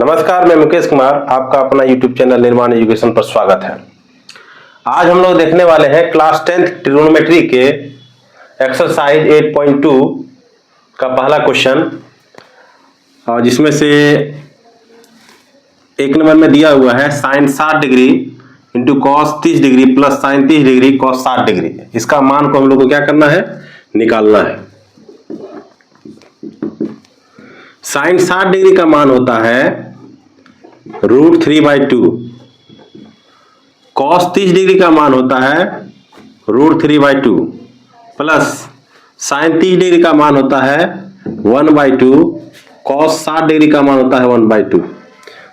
नमस्कार, मैं मुकेश कुमार, आपका अपना YouTube चैनल निर्माण एजुकेशन पर स्वागत है। आज हम लोग देखने वाले हैं क्लास 10th ट्रिग्नोमेट्री के एक्सरसाइज 8.2 का पहला क्वेश्चन, और जिसमें से एक नंबर में दिया हुआ है sine 60 degree into cos 30 degree plus sine 30 degree cos 60 degree. इसका मान को हम लोग को क्या करना है, निकालना है। साइन 60 डिग्री का मान होता है √3/2, कॉस 30 डिग्री का मान होता है √3/2 प्लस साइन 30 डिग्री का मान होता है 1/2, कॉस 60 डिग्री का मान होता है 1/2।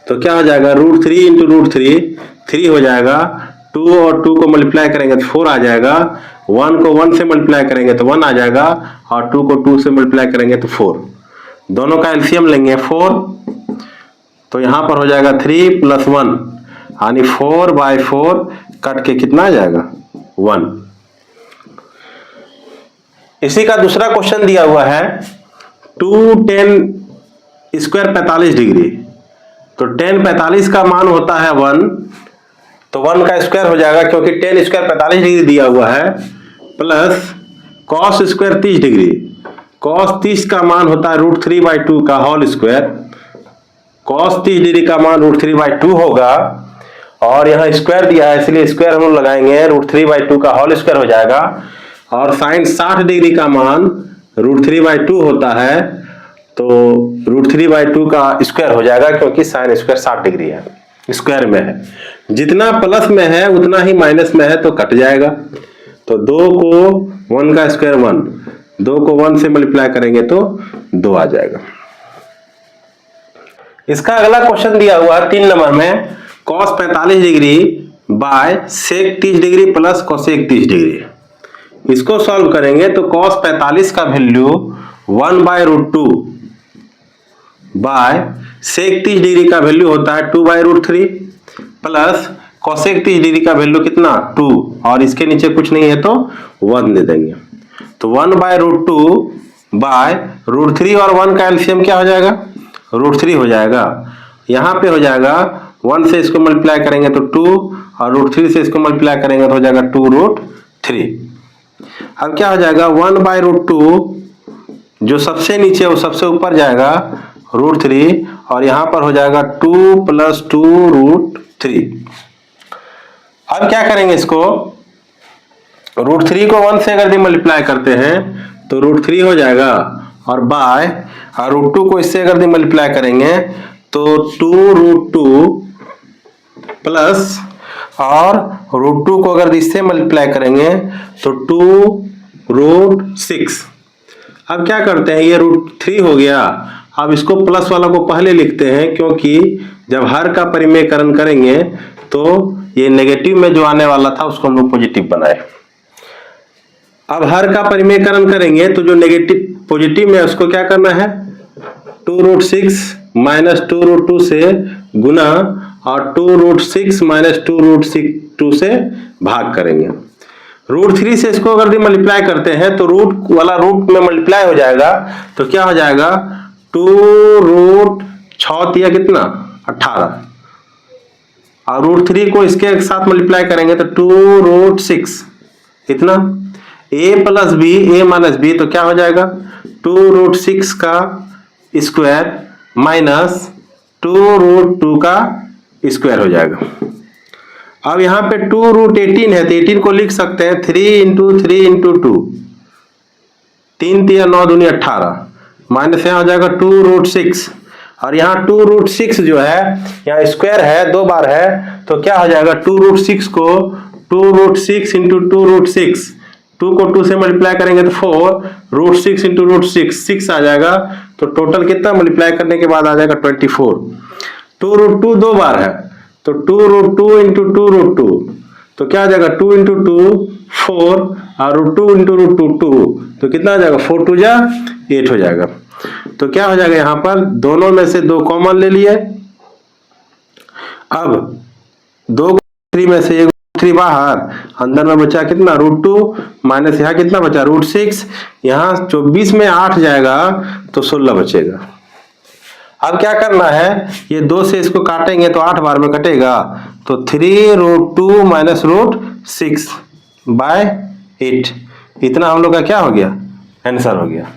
तो क्या हो जाएगा, √3 इंटू √3 3 हो जाएगा, 2 और 2 को मल्टीप्लाई करेंगे तो 4 आ जाएगा, 1 को 1 से मल्टीप्लाई करेंगे तो 1 आ जाएगा, और 2 को 2 से मल्टीप्लाई करेंगे तो 4। दोनों का एलसीएम लेंगे 4, तो यहां पर हो जाएगा 3 + 1 यानी 4/4 कट के कितना आ जाएगा 1। इसी का दूसरा क्वेश्चन दिया हुआ है 2tan² 45 डिग्री। तो tan 45 का मान होता है 1, तो 1 का स्क्वायर हो जाएगा क्योंकि tan² 45 डिग्री दिया हुआ है, प्लस cos² 30 डिग्री। cos 30 का मान होता है √3/2 का होल स्क्वायर। cos 30 डिग्री का मान √3/2 होगा, और यहाँ स्क्वायर दिया है इसलिए स्क्वायर हम लोग लगाएंगे, √3/2 का होल स्क्वायर हो जाएगा। और साइन 60 डिग्री का मान √3/2 होता है, तो √3/2 का स्क्वायर हो जाएगा क्योंकि साइन स्क्वायर 60 डिग्री है, स्क्वायर में है। जितना प्लस में है उतना ही माइनस में है, तो कट जाएगा। तो 2 को 1 का स्क्वायर 1, 2 को 1 से मल्टीप्लाई करेंगे तो 2 आ जाएगा। इसका अगला क्वेश्चन दिया हुआ है 3 नंबर में, cos 45 degree by sec 30 degree plus cosec 30 degree. इसको सॉल्व करेंगे तो cos 45 का वैल्यू 1/√2 बाय sec 30 डिग्री का वैल्यू होता है 2/√3 प्लस cosec 30 डिग्री का वैल्यू कितना 2, और इसके नीचे कुछ नहीं है तो 1 दे देंगे। तो 1/√2 बाय √3 और 1 का एलसीएम क्या हो जाएगा, √3 हो जाएगा। यहाँ पे हो जाएगा 1 से इसको मल्टीप्लाई करेंगे तो 2, और √3 से इसको मल्टीप्लाई करेंगे तो हो जाएगा 2√3। अब क्या हो जाएगा, 1/√2 जो सबसे नीचे वो सबसे ऊपर जाएगा √3, और यहाँ पर हो जाएगा 2 + 2√3। अब क्या करेंगे, इसको √3 को 1 से अगर मल्टीप्लाई करते हैं तो √3 हो जाएगा, और बाय और √2 को इससे अगर मल्टीप्लाई करेंगे तो 2√2 प्लस, और √2 को अगर इससे मल्टीप्लाई करेंगे तो 2√6। अब क्या करते हैं, ये √3 हो गया। अब इसको प्लस वाला को पहले लिखते हैं, क्योंकि जब हर का परिमेयकरण करेंगे तो ये नेगेटिव में जो आने वाला था उसको हम लोग पॉजिटिव बनाए। अब हर का परिमेयकरण करेंगे तो जो नेगेटिव पॉजिटिव में उसको क्या करना है, 2√6 माइनस 2√2 से गुना, और 2√6 माइनस 2√2 से भाग करेंगे। √3 से इसको अगर मल्टीप्लाई करते हैं तो रूट वाला रूट में मल्टीप्लाई हो जाएगा, तो क्या हो जाएगा 2√6 कितना 18, और √3 को इसके साथ मल्टीप्लाई करेंगे तो 2√6 इतना, a + b a - b, तो क्या हो जाएगा 2√6 का स्क्वायर माइनस 2√2 का स्क्वायर हो जाएगा। अब यहाँ पे 2√18 है तो 18 को लिख सकते हैं 3 × 3 × 2, 3 × 9 = 18, माइनस यहाँ हो जाएगा 2√6, और यहाँ 2√6 जो है यहाँ स्क्वायर है 2 बार है, तो क्या हो जाएगा 2√6 को 2√6 × 2√6, 2 को 2 से मल्टीप्लाई करेंगे तो 4, √6 × √6 6 आ जाएगा। तो टोटल कितना मल्टीप्लाई करने के बाद आ जाएगा 24। 2√2 2 बार है तो 2√2 × 2√2, तो क्या आ जाएगा 2 × 2 4, और √2 × √2 2, तो कितना आ जाएगा 4 × 2 = 8 हो जाएगा। तो क्या हो जाएगा, यहाँ पर दोनों में से 2 कॉमन ले लिए। अब 2 3 में से 3 बाहर, अंदर में बचा कितना √2 माइनस यहाँ कितना बचा √6, यहाँ 24 में 8 जाएगा तो 16 बचेगा। अब क्या करना है, ये 2 से इसको काटेंगे तो 8 बार में कटेगा, तो 3√2 माइनस √6/8, इतना हम लोग का क्या हो गया, आंसर हो गया।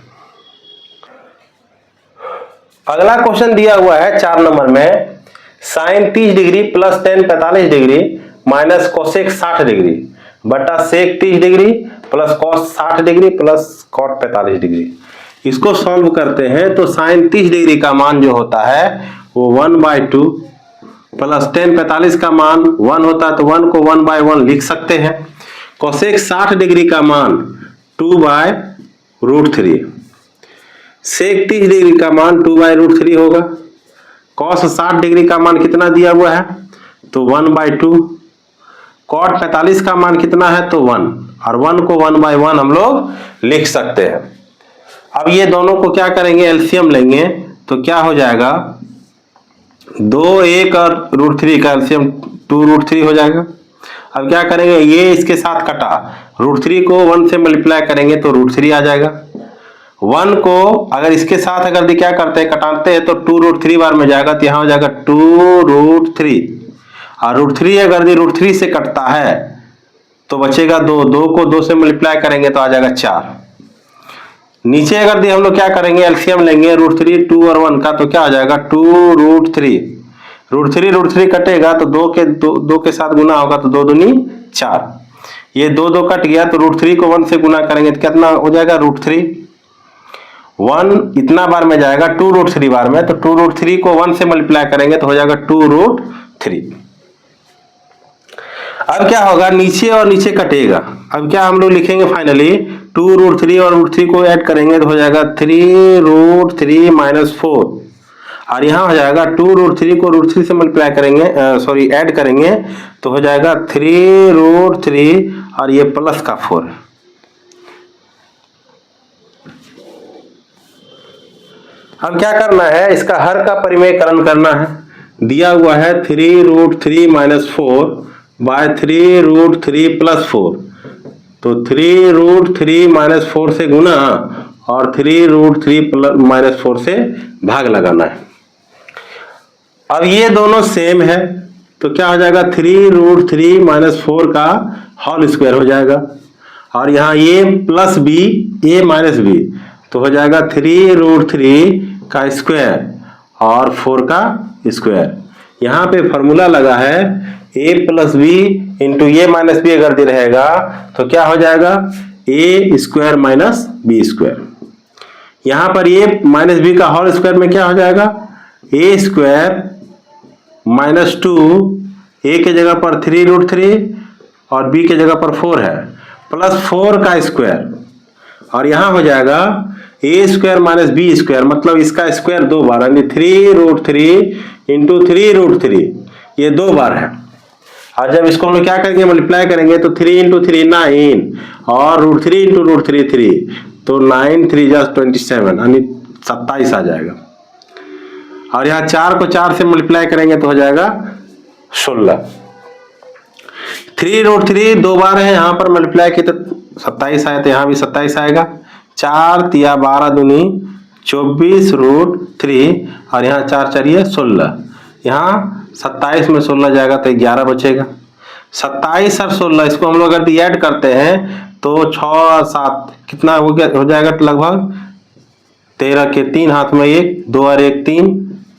अगला क्वेश्चन दिया हुआ है 4 नंबर में, sine 30 degree plus tan 45 degree minus cosec 60 degree बटा sec 30 degree plus cos 60 degree plus cot 45 degree. इसको सॉल्व करते हैं तो साइन 30 डिग्री का मान जो होता है वो 1/2 प्लस टेन 45 का मान 1 होता है तो 1 को 1/1 लिख सकते हैं। कोसेक 60 डिग्री का मान 2/√3, सेक 30 डिग्री का मान 2/√3 होगा। कॉस 60 डिग्री का मान कितना दिया हुआ है तो 1/2, कॉट 45 का मान कितना है तो 1, और 1 को 1/1 हम लोग लिख सकते हैं। अब ये दोनों को क्या करेंगे, एलसीएम लेंगे तो क्या हो जाएगा, 2 1 और √3 का एलसीएम 2√3 हो जाएगा। अब क्या करेंगे, ये इसके साथ कटा, √3 को 1 से मल्टीप्लाई करेंगे तो √3 आ जाएगा। 1 को अगर इसके साथ अगर क्या करते हैं, कटाते हैं तो 2√3 बार में जाएगा तो यहाँ हो जाएगा 2√3, और √3 अगर √3 से कटता है तो बचेगा 2, 2 को 2 से मल्टीप्लाई करेंगे तो आ जाएगा 4। नीचे अगर हम लोग क्या करेंगे, एलसीएम लेंगे √3 2 और 1 का तो क्या आ जाएगा 2√3, √3 कटेगा तो 2 के साथ गुना होगा तो 2 दूनी 4, ये 2 कट गया तो √3 को 1 से गुना करेंगे तो कितना हो जाएगा √3, 1 इतना बार में जाएगा 2√3 बार में, तो 2√3 को 1 से मल्टीप्लाई करेंगे तो हो जाएगा 2√3। अब क्या होगा, नीचे और नीचे कटेगा। अब क्या हम लोग लिखेंगे फाइनली 2√3 और √3 को ऐड करेंगे तो हो जाएगा 3√3 माइनस 4, और यहाँ हो जाएगा 2√3 को √3 से मल्टीप्लाई करेंगे, सॉरी ऐड करेंगे तो हो जाएगा 3√3 और ये प्लस का 4। अब क्या करना है, इसका हर का परिमेयकरण करना है। दिया हुआ है 3√3 माइनस 4 बाय 3√3 प्लस 4, तो 3√3 माइनस 4 से गुना और 3√3 माइनस 4 से भाग लगाना है। अब ये दोनों सेम है तो क्या हो जाएगा, 3√3 माइनस 4 का होल स्क्वायर हो जाएगा, और यहाँ ये प्लस बी ए माइनस बी तो हो जाएगा 3√3 का स्क्वायर और 4 का स्क्वायर। यहाँ पे फॉर्मूला लगा है a plus b into a minus b अगर दे रहेगा तो क्या हो जाएगा a square minus b square. यहाँ पर a माइनस बी का होल स्क्वायर में क्या हो जाएगा, a स्क्वायर माइनस 2, a के जगह पर 3√3 और b के जगह पर 4 है, प्लस 4 का स्क्वायर, और यहाँ हो जाएगा a square minus b square, मतलब इसका स्क्वायर 2 बार, यानी 3√3 इंटू 3√3, ये 2 बार है। और जब इसको हम लोग क्या करेंगे, मल्टीप्लाई करेंगे तो 3 इंटू 3 9 और √3 इंटू √3 3, तो 9 3 27 यानी 27 आ जाएगा। और यहाँ 4 को 4 से मल्टीप्लाई करेंगे तो हो जाएगा 16। 3√3 2 बार है, यहाँ पर मल्टीप्लाई किया तो 27 आया, तो यहाँ भी 27 आएगा। 4 तिया 12 दूनी 24√3, और यहाँ 4 4 16, यहाँ 27 में 16 जाएगा तो 11 बचेगा। 27 और 16 इसको हम लोग अगर ऐड करते हैं तो 6 और 7 कितना हो जाएगा, तो लगभग 13 के 3 हाथ में 1, 2 और 1 3,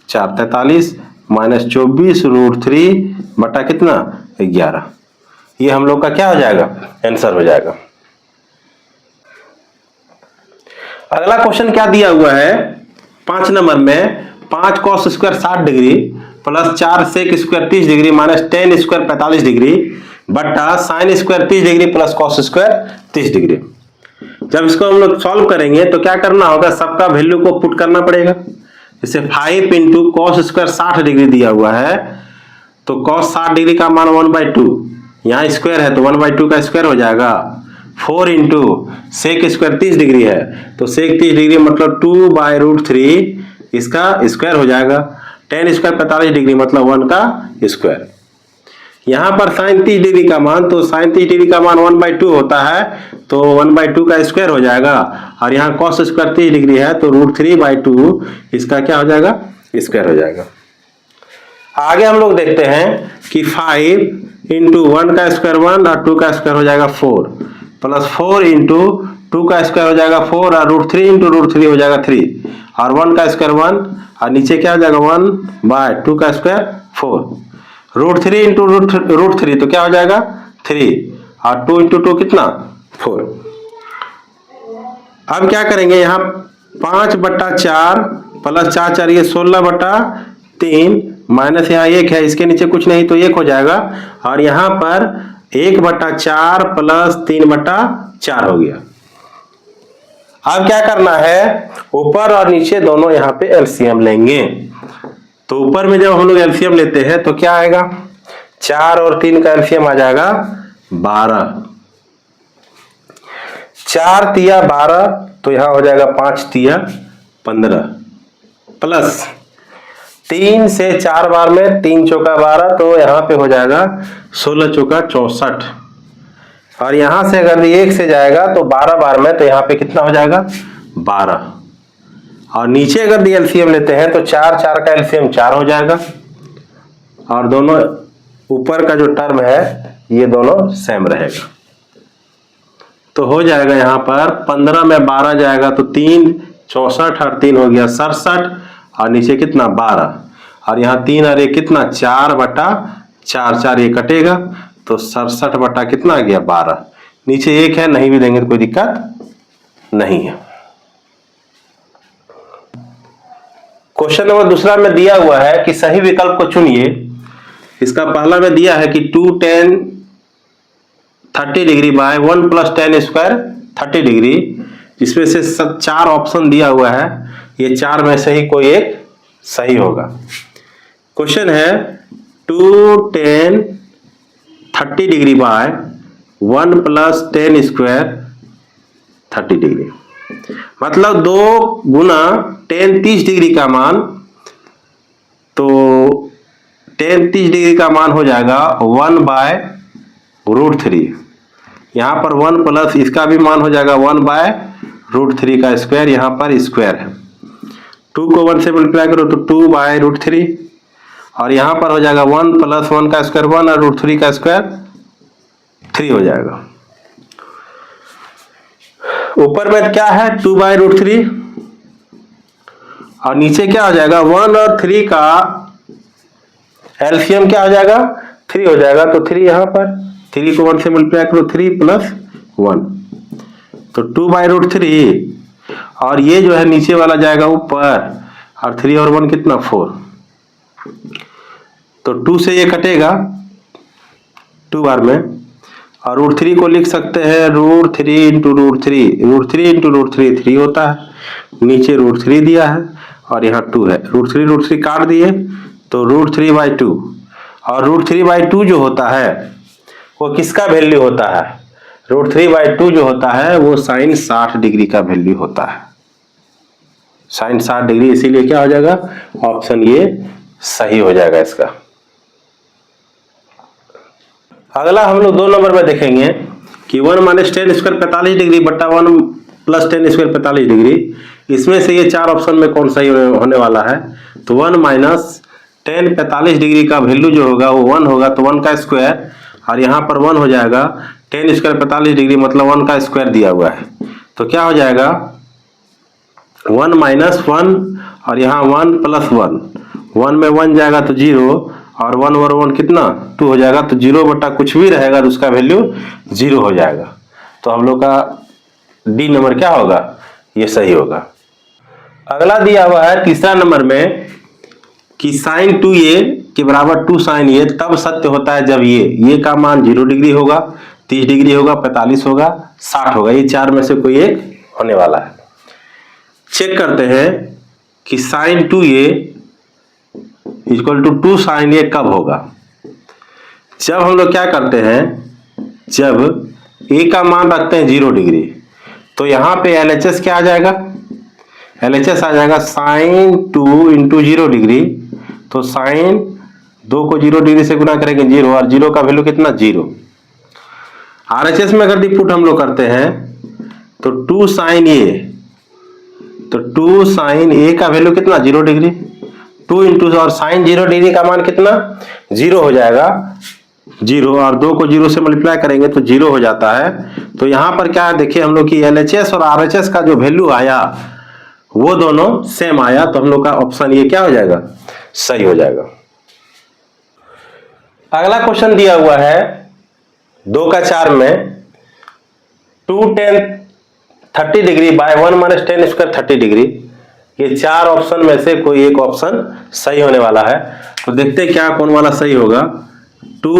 4 43 माइनस 24√3 बटा कितना 11, ये हम लोग का क्या हो जाएगा, आंसर हो जाएगा। अगला क्वेश्चन क्या दिया हुआ है 5 नंबर में, 5 cos square 60 degree plus 4 sec square 30 degree minus ten square 45 degree बटा sine square 30 degree plus cos square 30 degree. जब इसको हम लोग सॉल्व करेंगे तो क्या करना होगा, सबका वैल्यू को पुट करना पड़ेगा। जैसे 5 इंटू कॉस स्क्वायर 60 डिग्री दिया हुआ है तो कॉस 60 डिग्री का मान 1/2, यहाँ स्क्वायर है तो 1/2 का स्क्वायर हो जाएगा। 4 इंटू सेक स्क्वायर 30 डिग्री है तो सेक 30 डिग्री मतलब 2/√3 इसका स्क्वायर हो जाएगा। टेन स्क्वायर 45 डिग्री मतलब 1 का स्क्वायर। यहाँ पर साइन 30 डिग्री का मान, तो साइन 30 डिग्री का मान 1/2 होता है तो 1/2 का स्क्वायर हो जाएगा, और यहाँ कॉस स्क्वायर 30 डिग्री है तो √3/2 इसका क्या हो जाएगा, स्क्वायर हो जाएगा। आगे हम लोग देखते हैं कि 5 इंटू 1 का स्क्वायर 1 और 2 का स्क्वायर हो जाएगा 4 प्लस 4 इंटू 2 का स्क्वायर हो जाएगा 4 और √3 इंटू √3 हो जाएगा 3 और 1 का स्क्वायर 1 और नीचे क्या हो जाएगा 1/2 का स्क्वायर 4 √3 इंटू √3 तो क्या हो जाएगा 3 और 2 इंटू 2 कितना 4। अब क्या करेंगे यहाँ 5/4 प्लस 4 4 ये 16/3 माइनस यहाँ 1 है, इसके नीचे कुछ नहीं तो 1 हो जाएगा और यहाँ पर 1/4 प्लस 3/4 हो गया। अब क्या करना है ऊपर और नीचे दोनों यहाँ पे एलसीएम लेंगे। तो ऊपर में जब हम लोग एलसीएम लेते हैं तो क्या आएगा 4 और 3 का एलसीएम आ जाएगा 12, 4 तिया 12 तो यहाँ हो जाएगा 5 तिया 15 प्लस 3 से 4 बार में 3 चौका 12 तो यहाँ पे हो जाएगा 16 चौका 64 और यहाँ से अगर 1 से जाएगा तो 12 बार में तो यहाँ पे कितना हो जाएगा 12 और नीचे अगर एलसीएम लेते हैं तो 4 4 का एलसीएम 4 हो जाएगा और दोनों ऊपर का जो टर्म है ये दोनों सेम रहेगा। तो हो जाएगा यहाँ पर 15 में 12 जाएगा तो 3 64 और 3 हो गया 67 और नीचे कितना 12 और यहाँ 3 और 1 कितना 4/4 4 ये कटेगा तो 67 बटा कितना आ गया 12, नीचे 1 है नहीं भी देंगे तो कोई दिक्कत नहीं है। क्वेश्चन नंबर दूसरा में दिया हुआ है कि सही विकल्प को चुनिए। इसका पहला में दिया है कि 2 tan 30 degree by 1 + tan square 30 degree, इसमें से सब 4 ऑप्शन दिया हुआ है, ये 4 में से ही कोई एक सही होगा। क्वेश्चन है 2 tan 30 degree by 1 + tan square 30 degree, मतलब 2 गुना tan 30 डिग्री का मान, तो tan 30 डिग्री का मान हो जाएगा 1/√3, यहाँ पर 1 प्लस इसका भी मान हो जाएगा 1/√3 का स्क्वायर, यहाँ पर स्क्वायर है 2 को 1 से मल्टीप्लाई करो तो 2/√3 और यहाँ पर हो जाएगा 1 + 1 का स्क्वायर 1 और √3 का स्क्वायर 3 हो जाएगा। ऊपर में क्या है 2/√3 और नीचे क्या हो जाएगा 1 और 3 का एलसीएम क्या हो जाएगा 3 हो जाएगा, तो 3 यहाँ पर 3 को 1 से मल्टीप्लाई करो 3 + 1 तो 2/√3 और ये जो है नीचे वाला जाएगा ऊपर और 3 और 1 कितना 4, तो 2 से ये कटेगा 2 बार में और √3 को लिख सकते हैं √3 × √3, √3 × √3 3 होता है, नीचे √3 दिया है और यहाँ 2 है, √3 काट दिए तो √3/2 और √3/2 जो होता है वो किसका वैल्यू होता है, √3/2 जो होता है वो sin 60 डिग्री का वैल्यू होता है, sin 60 डिग्री, इसीलिए क्या हो जाएगा ऑप्शन ये सही हो जाएगा इसका। अगला हम लोग 2 नंबर में देखेंगे कि 1 - tan स्क्वायर 45 डिग्री बटा 1 + tan स्क्वायर 45 डिग्री, इसमें से ये 4 ऑप्शन में कौन सही होने वाला है, तो 1 - tan 45 डिग्री का वैल्यू जो होगा वो 1 होगा, तो 1 का स्क्वायर और यहाँ पर 1 हो जाएगा, tan स्क्वायर 45 डिग्री मतलब 1 का स्क्वायर दिया हुआ है, तो क्या हो जाएगा 1 - 1 और यहाँ 1 + 1, 1 में 1 जाएगा तो 0 और 1 और 1 कितना 2 हो जाएगा, तो 0 बटा कुछ भी रहेगा तो उसका वैल्यू 0 हो जाएगा। तो हम लोग का डी नंबर क्या होगा, ये सही होगा। अगला दिया हुआ है तीसरा नंबर में कि sin 2a के बराबर 2 sin a तब सत्य होता है जब ये का मान 0 डिग्री होगा, 30 डिग्री होगा, 45 होगा, 60 होगा, ये 4 में से कोई एक होने वाला है। चेक करते हैं कि sin 2a = 2 sin a कब होगा। जब हम लोग क्या करते हैं, जब a का मान रखते हैं 0 डिग्री तो यहाँ पे LHS क्या आ जाएगा, LHS आ जाएगा sin 2 × 0 डिग्री, तो sin 2 को 0 डिग्री से गुना करेंगे 0 और 0 का वैल्यू कितना 0। RHS में अगर पुट हम लोग करते हैं तो 2 sin a, तो 2 sin a का वैल्यू कितना 0 डिग्री, 2 इंटू और साइन 0 डिग्री का मान कितना 0 हो जाएगा 0, और 2 को 0 से मल्टीप्लाई करेंगे तो 0 हो जाता है। तो यहाँ पर क्या है देखिए हम लोग की LHS और RHS का जो वैल्यू आया वो दोनों सेम आया, तो हम लोग का ऑप्शन ये क्या हो जाएगा सही हो जाएगा। अगला क्वेश्चन दिया हुआ है 2 का 4 में 2 tan 30 degree by 1 minus ten square 30 degree, ये 4 ऑप्शन में से कोई एक ऑप्शन सही होने वाला है। तो देखते क्या कौन वाला सही होगा। 2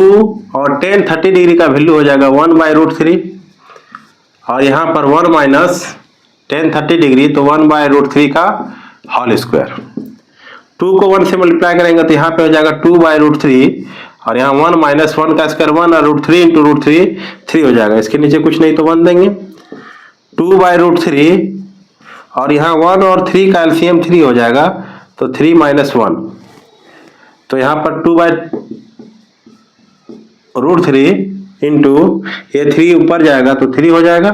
और tan 30 डिग्री का वैल्यू हो जाएगा 1/√3, और यहाँ पर 1 माइनस tan 30 डिग्री तो 1/√3 का होल स्क्वायर। 2 को 1 से मल्टीप्लाई करेंगे तो यहाँ पे हो जाएगा 2/√3, और यहाँ 1 माइनस 1 का स्क्वायर 1 और √3 इंटू √3 3 हो जाएगा। इसके नीचे कुछ नहीं तो 1 देंगे 2/√3, और यहाँ 1 और 3 का एलसीएम 3 हो जाएगा तो 3 माइनस 1, तो यहाँ पर 2/√3 इंटू ये 3 ऊपर जाएगा तो 3 हो जाएगा,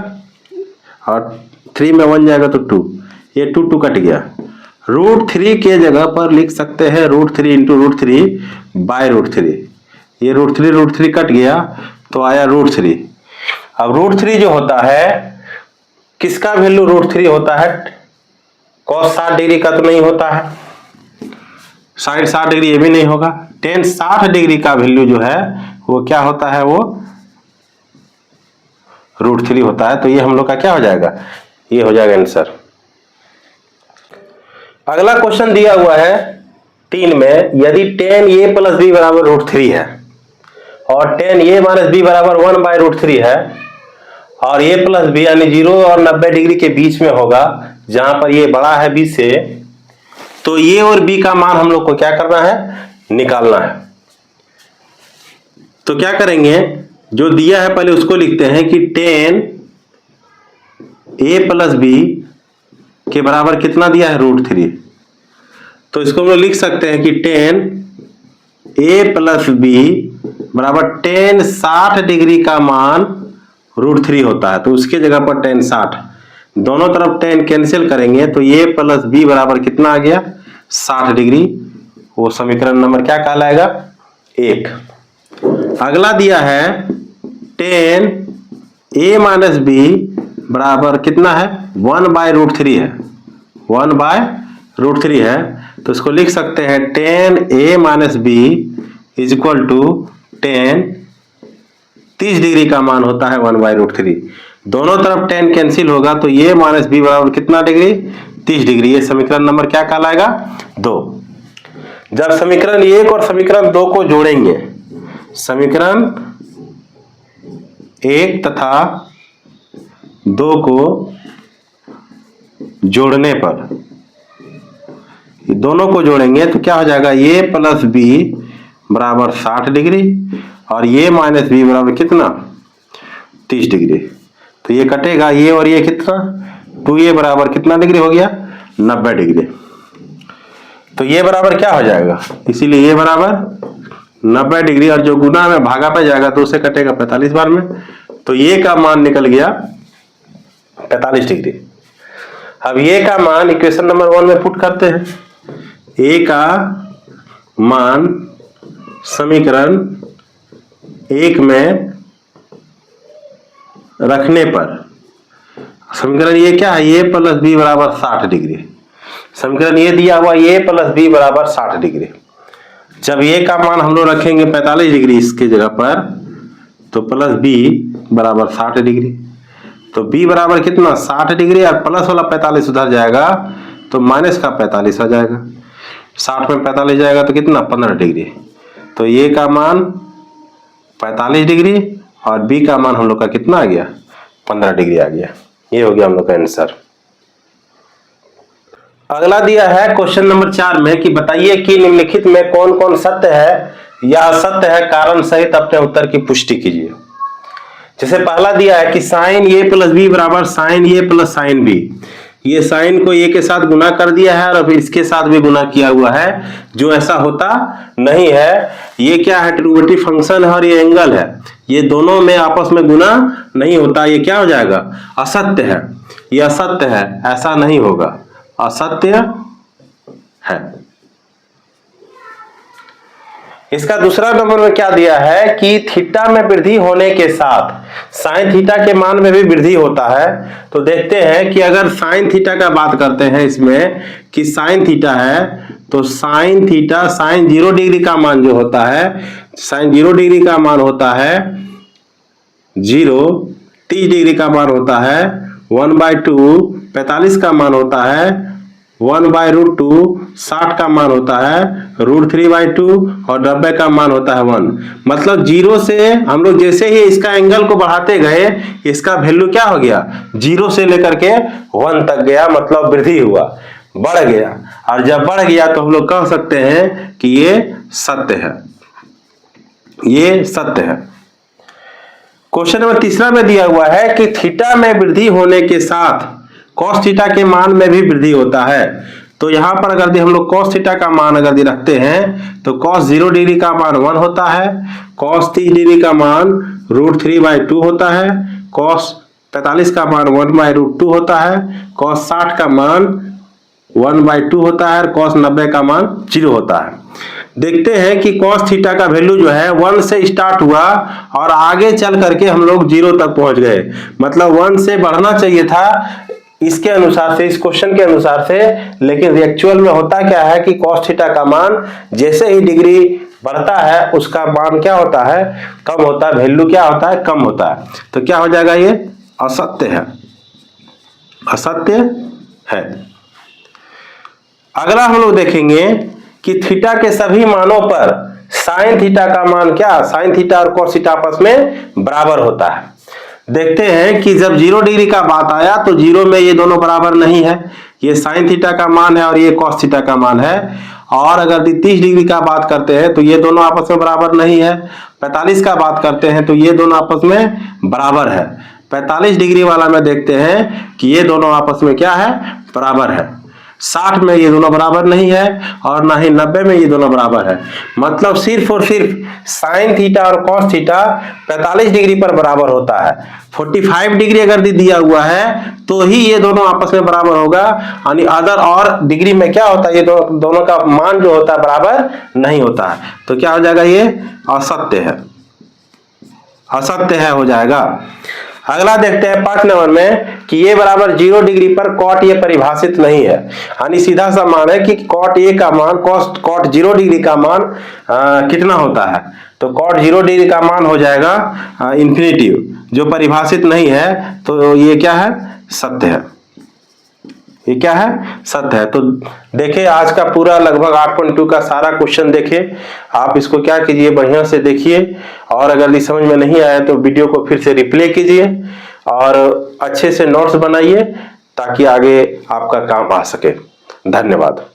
और 3 में 1 जाएगा तो 2, ये 2 कट गया। √3 के जगह पर लिख सकते हैं √3 इंटू √3/√3, ये √3 कट गया तो आया √3। अब √3 जो होता है किसका वैल्यू √3 होता है, cos 60 डिग्री का तो नहीं होता है, sin 60 डिग्री ये भी नहीं होगा, tan 60 डिग्री का वैल्यू जो है वो क्या होता है वो √3 होता है। तो ये हम लोग का क्या हो जाएगा, ये हो जाएगा आंसर। अगला क्वेश्चन दिया हुआ है 3 में, यदि tan a प्लस b बराबर √3 है और tan a माइनस b बराबर 1/√3 है, और a प्लस b यानी 0 और 90 डिग्री के बीच में होगा जहां पर ये बड़ा है b से, तो a और b का मान हम लोग को क्या करना है निकालना है। तो क्या करेंगे, जो दिया है पहले उसको लिखते हैं कि tan a प्लस b के बराबर कितना दिया है √3, तो इसको हम लोग लिख सकते हैं कि tan a प्लस b बराबर tan 60 डिग्री का मान √3 होता है। तो उसके जगह पर tan 60, दोनों तरफ tan कैंसिल करेंगे तो a प्लस b बराबर कितना आ गया 60 डिग्री, वो समीकरण नंबर क्या कहलाएगा 1। अगला दिया है tan a माइनस b बराबर कितना है 1/√3 है, 1/√3 है, तो इसको लिख सकते हैं tan a minus b is equal to tan 30 degree का मान होता है 1/√3। दोनों तरफ tan कैंसिल होगा तो a माइनस b बराबर कितना डिग्री 30 डिग्री, ये समीकरण नंबर क्या कहलाएगा 2। जब समीकरण 1 और समीकरण 2 को जोड़ेंगे, समीकरण 1 तथा 2 को जोड़ने पर, दोनों को जोड़ेंगे तो क्या हो जाएगा a प्लस b बराबर 60 डिग्री और a माइनस b बराबर कितना 30 डिग्री। तो ये कटेगा ये और ये कितना 2a बराबर कितना डिग्री हो गया 90 डिग्री। तो ये बराबर क्या हो जाएगा, इसीलिए ये बराबर 90 डिग्री, और जो गुना में भागा पे जाएगा तो उसे कटेगा 45 बार में, तो ये का मान निकल गया 45 डिग्री। अब ये का मान इक्वेशन नंबर 1 में पुट करते हैं, ए का मान समीकरण 1 में रखने पर, समीकरण ये क्या है a प्लस b बराबर 60 डिग्री, समीकरण ये दिया हुआ a प्लस b बराबर 60 डिग्री। जब a का मान हम लोग रखेंगे 45 डिग्री इसके जगह पर, तो प्लस b बराबर 60 डिग्री, तो b बराबर कितना 60 डिग्री, और प्लस वाला 45 उधर जाएगा तो माइनस का 45 आ जाएगा, 60 में 45 जाएगा तो कितना 15 डिग्री। तो a का मान 45 डिग्री और b का मान हम लोग का कितना आ गया 15 डिग्री आ गया। ये हो गया हम लोग का आंसर। अगला दिया है क्वेश्चन नंबर 4 में कि बताइए कि निम्नलिखित में कौन कौन सत्य है या असत्य है, कारण सहित अपने उत्तर की पुष्टि कीजिए। जैसे पहला दिया है कि साइन a प्लस b बराबर sine a plus sine b, ये साइन को a के साथ गुना कर दिया है और अब इसके साथ भी गुना किया हुआ है, जो ऐसा होता नहीं है। ये क्या है ट्रिग्नोमेट्री फंक्शन है और ये एंगल है, ये दोनों में आपस में गुना नहीं होता, ये क्या हो जाएगा असत्य है, ये असत्य है, ऐसा नहीं होगा, असत्य है। इसका दूसरा नंबर में क्या दिया है कि थीटा में वृद्धि होने के साथ साइन थीटा के मान में भी वृद्धि होता है। तो देखते हैं कि अगर साइन थीटा का बात करते हैं इसमें कि साइन थीटा है, तो साइन थीटा साइन 0 डिग्री का मान जो होता है, साइन 0 डिग्री का मान होता है 0, 30 डिग्री का मान होता है 1/2, 45 का मान होता है 1/√2, 60 का मान होता है √3/2 और 90 का मान होता है 1। मतलब 0 से हम लोग जैसे ही इसका एंगल को बढ़ाते गए, इसका वैल्यू क्या हो गया, 0 से लेकर के 1 तक गया, मतलब वृद्धि हुआ, बढ़ गया। और जब बढ़ गया तो हम लोग कह सकते हैं कि ये सत्य है, ये सत्य है। क्वेश्चन नंबर तीसरा में दिया हुआ है कि थीटा में वृद्धि होने के साथ cos थीटा के मान में भी वृद्धि होता है। तो यहां पर अगर हम लोग cos थीटा का मान अगर रखते हैं तो cos 0 डिग्री का मान 1 होता है, cos 30 डिग्री का मान √3/2 होता है, cos 45 का मान 1/√2 होता है, cos 60 का मान 1/2 होता है और cos 90 का मान 0 होता है। देखते हैं कि cos थीटा का वैल्यू जो है 1 से स्टार्ट हुआ और आगे चल करके हम लोग 0 तक पहुंच गए, मतलब 1 से बढ़ना चाहिए था इसके अनुसार से, इस क्वेश्चन के अनुसार से, लेकिन एक्चुअल में होता क्या है कि cos थीटा का मान जैसे ही डिग्री बढ़ता है उसका मान क्या होता है, कम होता है, वैल्यू क्या होता है, कम होता है। तो क्या हो जाएगा, ये असत्य है, असत्य है। अगला हम लोग देखेंगे कि थीटा के सभी मानों पर साइन थीटा का मान क्या, साइन थीटा और cos थीटा आपस में बराबर होता है। देखते हैं कि जब 0 डिग्री का बात आया तो 0 में ये दोनों बराबर नहीं है, ये साइन थीटा का मान है और ये cos थीटा का मान है। और अगर 30 डिग्री का बात करते हैं तो ये दोनों आपस में बराबर नहीं है। 45 का बात करते हैं तो ये दोनों आपस में बराबर है। 45 डिग्री वाला में देखते हैं कि ये दोनों आपस में क्या है, बराबर है। 60 में ये दोनों बराबर नहीं है और ना ही 90 में ये दोनों बराबर है। मतलब सिर्फ और सिर्फ साइन थीटा और cos थीटा 45 डिग्री पर बराबर होता है। 45 डिग्री अगर दिया हुआ है तो ही ये दोनों आपस में बराबर होगा, यानी अदर और डिग्री में क्या होता है, ये दोनों का मान जो होता है बराबर नहीं होता है। तो क्या हो जाएगा, ये असत्य है, असत्य है हो जाएगा। अगला देखते हैं 5 नंबर में कि ये बराबर 0 डिग्री पर cot ये परिभाषित नहीं है, यानी सीधा सा मान है कि cot a का मान cot 0 डिग्री का मान कितना होता है। तो cot 0 डिग्री का मान हो जाएगा इंफिनिटिव, जो परिभाषित नहीं है। तो ये क्या है, सत्य है, ये क्या है, सत्य है। तो देखिए आज का पूरा लगभग 8.2 का सारा क्वेश्चन देखिए, आप इसको क्या कीजिए, बढ़िया से देखिए, और अगर ये समझ में नहीं आया तो वीडियो को फिर से रिप्ले कीजिए और अच्छे से नोट्स बनाइए ताकि आगे आपका काम आ सके। धन्यवाद।